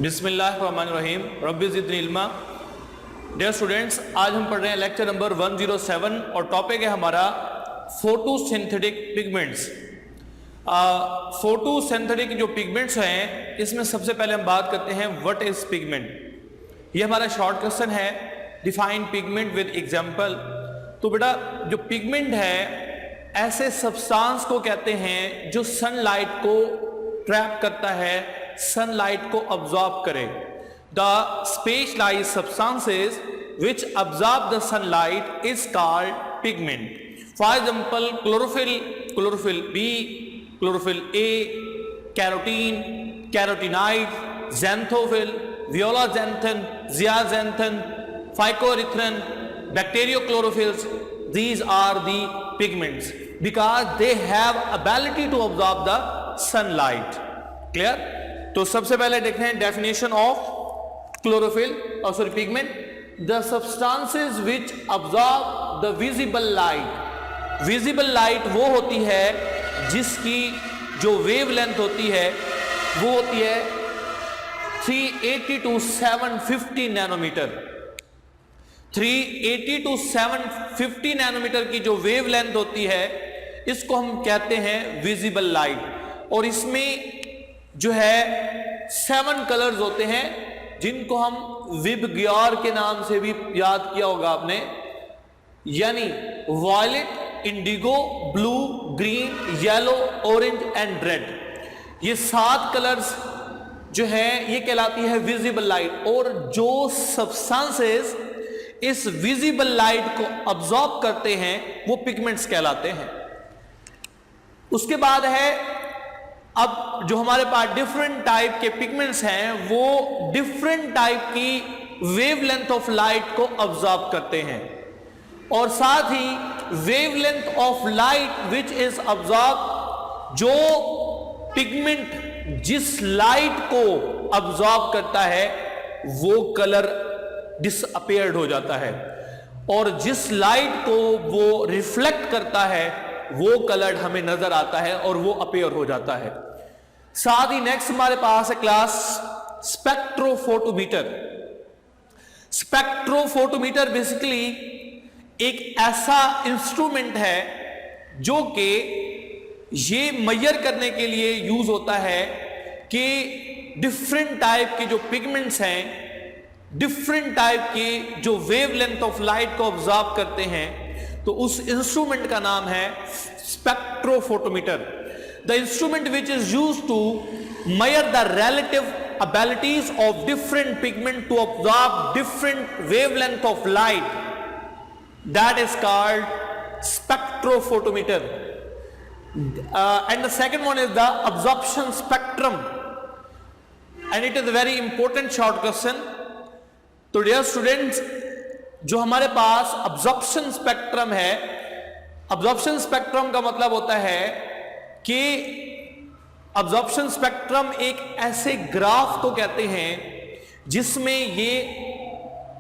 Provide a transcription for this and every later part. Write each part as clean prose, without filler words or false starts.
बिस्मिल्लाहिर्रहमानिर्रहीम rabbi ज़िदनी इल्मा। Dear students, आज हम पढ़ रहे हैं लेक्चर नंबर 107 और टॉपिक है हमारा फोटोसिंथेटिक पिगमेंट्स। फोटोसिंथेटिक जो पिगमेंट्स हैं, इसमें सबसे पहले हम बात करते हैं व्हाट इज पिगमेंट। ये हमारा शॉर्ट क्वेश्चन है, डिफाइन पिगमेंट विद एग्जांपल। तो बेटा, जो पिगमेंट है ऐसे सब्सटेंस को कहते हैं जो सनलाइट को ट्रैप करता है, सनलाइट को अब्सॉर्ब करे। The specialised substances which absorb the sunlight is called pigment. For example, chlorophyll B, chlorophyll A, carotene, carotenoid, xanthophyll, viola-xanthan, zeaxanthan, phycoerythrin, bacteriochlorophylls. These are the pigments because they have ability to absorb the sunlight. Clear? तो सबसे पहले देखते हैं definition of pigment. The substances which absorb the visible light. Visible light वो होती है जिसकी जो वेवलेंथ होती है वो होती है 380 to 750 नैनोमीटर। 380 to 750 नैनोमीटर की जो वेवलेंथ होती है इसको हम कहते हैं विजिबल लाइट। और इसमें जो है 7 कलर्स होते हैं जिनको हम विबग्योर के नाम से भी याद किया होगा आपने, यानी violet, indigo, blue, green, yellow, orange and red. ये 7 कलर्स जो है ये कहलाती है विजिबल लाइट। और जो सब्सटेंसेस इस विजिबल लाइट को अब्सॉर्ब करते हैं वो पिगमेंट्स कहलाते हैं। उसके बाद है, अब जो हमारे पास डिफरेंट टाइप के पिगमेंट्स हैं वो डिफरेंट टाइप की वेवलेंथ ऑफ लाइट को अब्सॉर्ब करते हैं। और साथ ही wavelength of light which is absorb, जो पिगमेंट जिस लाइट को अब्सॉर्ब करता है वो कलर डिसअपियर्ड हो जाता है, और जिस लाइट को वो रिफ्लेक्ट करता है वो कलर हमें नजर आता है और वो अपीयर हो जाता है। साथ ही नेक्स्ट हमारे पास है क्लास स्पेक्ट्रोफोटोमीटर। स्पेक्ट्रोफोटोमीटर बेसिकली एक ऐसा इंस्ट्रूमेंट है जो कि ये मेजर करने के लिए यूज होता है कि डिफरेंट टाइप के जो पिगमेंट्स हैं, डिफरेंट टाइप की जो वेवलेंथ ऑफ लाइट को ऑब्जर्व करते हैं, तो उस इंस्ट्रूमेंट का नाम है spectrophotometer. The instrument which is used to measure the relative abilities of different pigment to absorb different wavelength of light, that is called spectrophotometer. And the second one is the absorption spectrum, and it is a very important short question. तो dear students, जो हमारे पास absorption spectrum है, absorption spectrum का मतलब होता है कि absorption spectrum एक ऐसे ग्राफ को कहते हैं जिसमें ये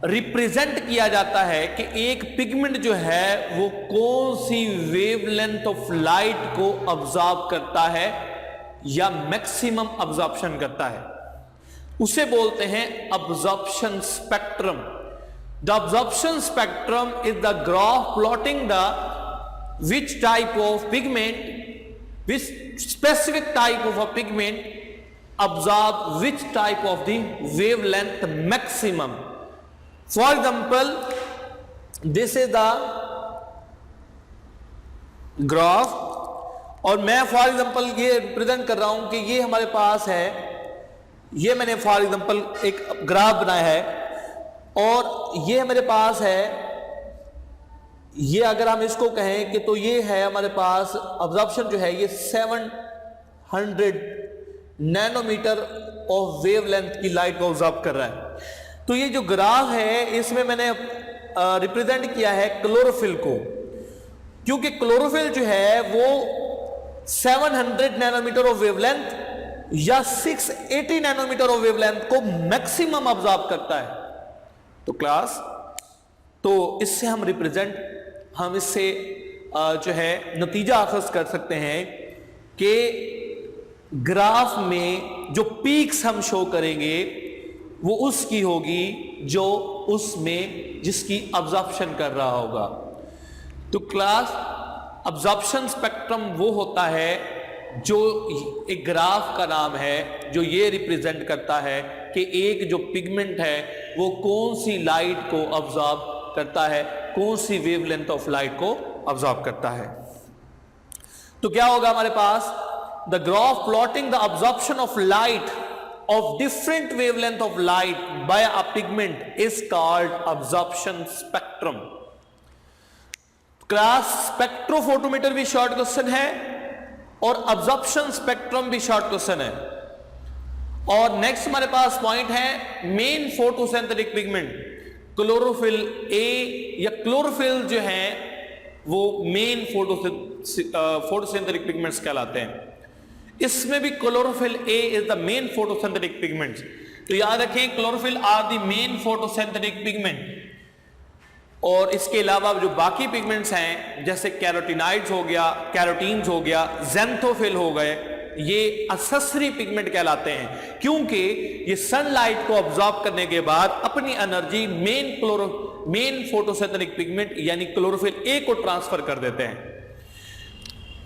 रिप्रेजेंट किया जाता है कि एक पिगमेंट जो है वो कौन सी वेवलेंथ ऑफ लाइट को अब्जॉर्ब करता है या मैक्सिमम अब्जॉर्प्शन करता है, उसे बोलते हैं absorption spectrum. The absorption spectrum is the graph plotting the which type of pigment, which specific type of a pigment absorb which type of the wavelength maximum. For example, this is the graph, और मैं for example ये represent कर रहा हूं कि ये हमारे पास है, ये मैंने फॉर एग्जांपल एक ग्राफ बनाया है और ये मेरे पास है, ये अगर हम इसको कहें कि तो ये है हमारे पास अब्जॉर्प्शन जो है ये 700 नैनोमीटर ऑफ वेवलेंथ की लाइट को ऑब्जॉर्ब कर रहा है। तो ये जो ग्राफ है इसमें मैंने रिप्रेजेंट किया है क्लोरोफिल को, क्योंकि क्लोरोफिल जो है वो 700 नैनोमीटर ऑफ वेवलेंथ या 680 नैनोमीटर ऑफ वेवलेंथ को मैक्सिमम ऑब्जॉर्ब करता है। तो क्लास, तो इससे हम इससे जो है नतीजा अखज़ कर सकते हैं कि ग्राफ में जो पीक्स हम शो करेंगे वो उसकी होगी जो उसमें जिसकी अब्जॉर्प्शन कर रहा होगा। तो क्लास अब्जॉर्प्शन स्पेक्ट्रम वो होता है जो एक ग्राफ का नाम है जो ये रिप्रेजेंट करता है कि एक जो पिगमेंट है वो कौन सी लाइट को अब्जॉर्ब करता है, कौन सी वेवलेंथ ऑफ लाइट को अब्जॉर्ब करता है। तो क्या होगा हमारे पास, the graph plotting the absorption of light of different wavelength of light by a pigment is called absorption spectrum। Class spectrophotometer भी शॉर्ट क्वेश्चन है और अब्जॉर्प्शन स्पेक्ट्रम भी शॉर्ट क्वेश्चन है। और नेक्स्ट हमारे पास पॉइंट है main photosynthetic pigment, chlorophyll A या chlorophyll जो है वो मेन फोटोसिंथेटिक पिगमेंट्स कहलाते हैं। इसमें भी chlorophyll a is the main photosynthetic pigment. तो याद रखें chlorophyll are the main photosynthetic pigment. और इसके अलावा जो बाकी पिगमेंट्स हैं जैसे कैरोटिनाइड्स हो गया, कैरोटीन्स हो गया, ज़ैंथोफिल हो गए, ये एक्सेसरी पिगमेंट कहलाते हैं क्योंकि ये सनलाइट को ऑब्जॉर्ब करने के बाद अपनी एनर्जी मेन फोटोसिंथेटिक पिगमेंट यानी क्लोरोफिल ए को ट्रांसफर कर देते हैं।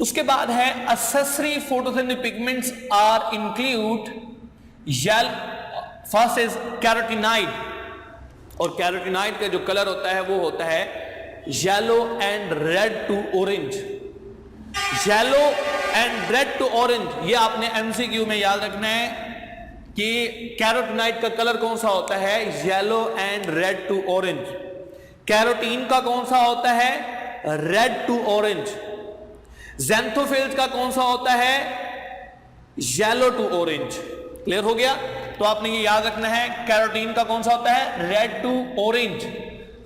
उसके बाद है accessory photosynthetic pigments are include first is carotenoid. और कैरोटिनाइड का जो कलर होता है वो होता है yellow and red to orange. Yellow and red to orange, ये आपने एमसीक्यू में याद रखना है कि कैरोटिनाइड का कलर कौन सा होता है, yellow and red to orange. Carotene का कौन सा होता है, रेड टू ऑरेंज। ज़ैंथोफिल्स का कौन सा होता है, येलो टू ऑरेंज। क्लियर हो गया? तो आपने ये याद रखना है कैरोटीन का कौन सा होता है, रेड टू ऑरेंज।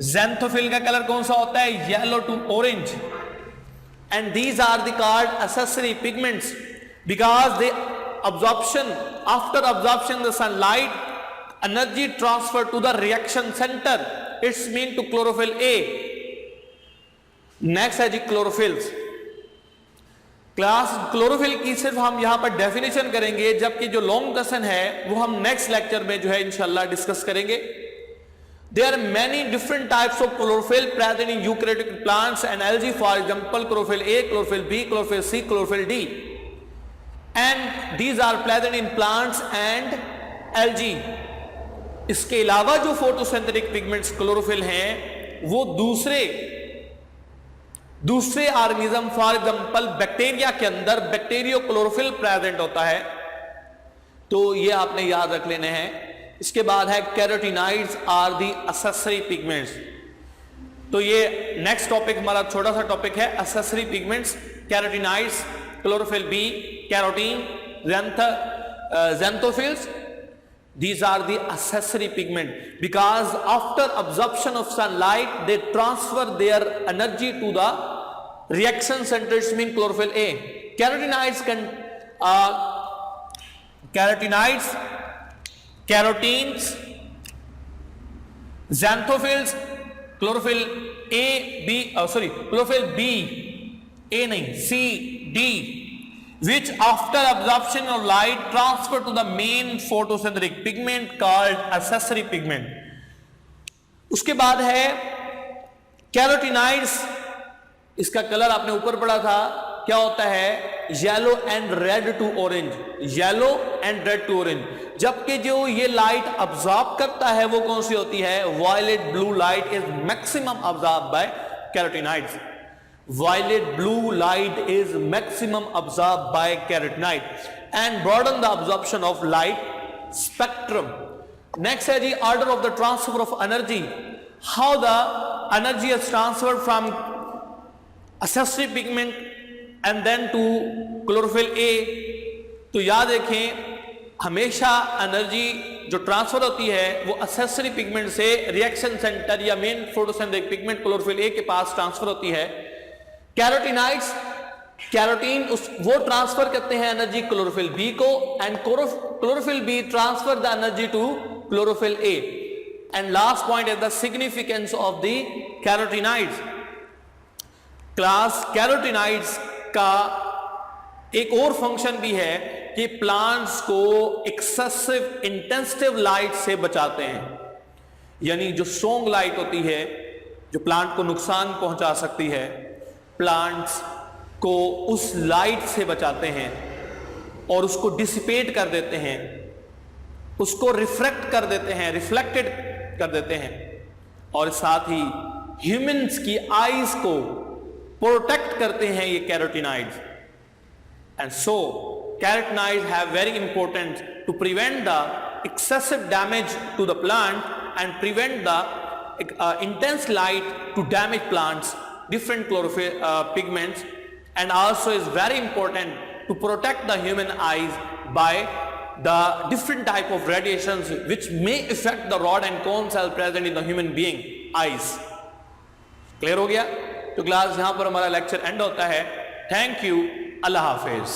ज़ैंथोफिल का कलर कौन सा होता है, yellow to orange. And these are the called accessory pigments because they absorption after absorption the sunlight energy transfer to the reaction center, it's mean to chlorophyll A। next है जी chlorophylls. Class chlorophyll की सिर्फ हम यहां पर definition करेंगे, जबकि जो long question है वो हम नेक्स्ट लेक्चर में जो है इंशाल्लाह डिस्कस करेंगे। There are many different types of chlorophyll present in eukaryotic plants and algae, for example chlorophyll A, chlorophyll B, chlorophyll C, chlorophyll D, and these are present in plants and algae। इसके अलावा जो photosynthetic pigments chlorophyll हैं वो दूसरे organism, for example bacteria के अंदर bacterio chlorophyll present होता है, तो ये आपने याद रख लेने हैं। इसके बाद है carotenoids are the accessory pigments. तो ये नेक्स्ट टॉपिक हमारा छोटा सा टॉपिक है accessory pigments, carotenoids, chlorophyll b, carotene, xanthophylls. These are the accessory pigment because after absorption of sunlight they transfer their energy to the reaction centers, mean chlorophyll A। Carotenoids carotenes, xanthophylls, chlorophyll A, B, chlorophyll B, A नहीं, C, D, which after absorption of light transfer to the main photosynthetic pigment called accessory pigment। उसके बाद है carotenoids. इसका colour आपने ऊपर पढ़ा था, क्या होता है, yellow and red to orange, yellow and red to orange. जबकि जो ये लाइट अब्सॉर्ब करता है वो कौन सी होती है, violet blue light is maximum absorb by carotenoids. Violet blue light is maximum absorbed by carotenoid and broaden the absorption of light spectrum। Next है जी order of the transfer of energy, how the energy is transferred from accessory pigment and then to chlorophyll A। तो याद रखें हमेशा energy जो transfer होती है वो accessory pigment से रिएक्शन सेंटर या main photosynthetic pigment chlorophyll A के पास ट्रांसफर होती है। कैरोटिनाइड्स, कैरोटीन वो ट्रांसफर करते हैं एनर्जी क्लोरोफिल बी को and chlorophyll b transfer the energy to chlorophyll a. And last point is the significance of the carotenoids. Class carotenoids का एक और फंक्शन भी है कि प्लांट्स को एक्सेसिव इंटेंसिव लाइट से बचाते हैं, यानी जो स्ट्रॉन्ग लाइट होती है जो प्लांट को नुकसान पहुंचा सकती है, प्लांट्स को उस लाइट से बचाते हैं और उसको डिसिपेट कर देते हैं, उसको रिफ्लेक्ट कर देते हैं, रिफ्लेक्टेड कर देते हैं, और साथ ही ह्यूमंस की आईज को प्रोटेक्ट करते हैं ये carotenoids. And so, carotenoids have very important to prevent the excessive damage to the plant and prevent the intense light to damage plants, different chlorophyll pigments, and also is very important to protect the human eyes by the different type of radiations which may affect the rod and cone cell present in the human being eyes. Clear हो गया? तो class यहां पर हमारा lecture and होता है। Thank you, Allah Hafiz.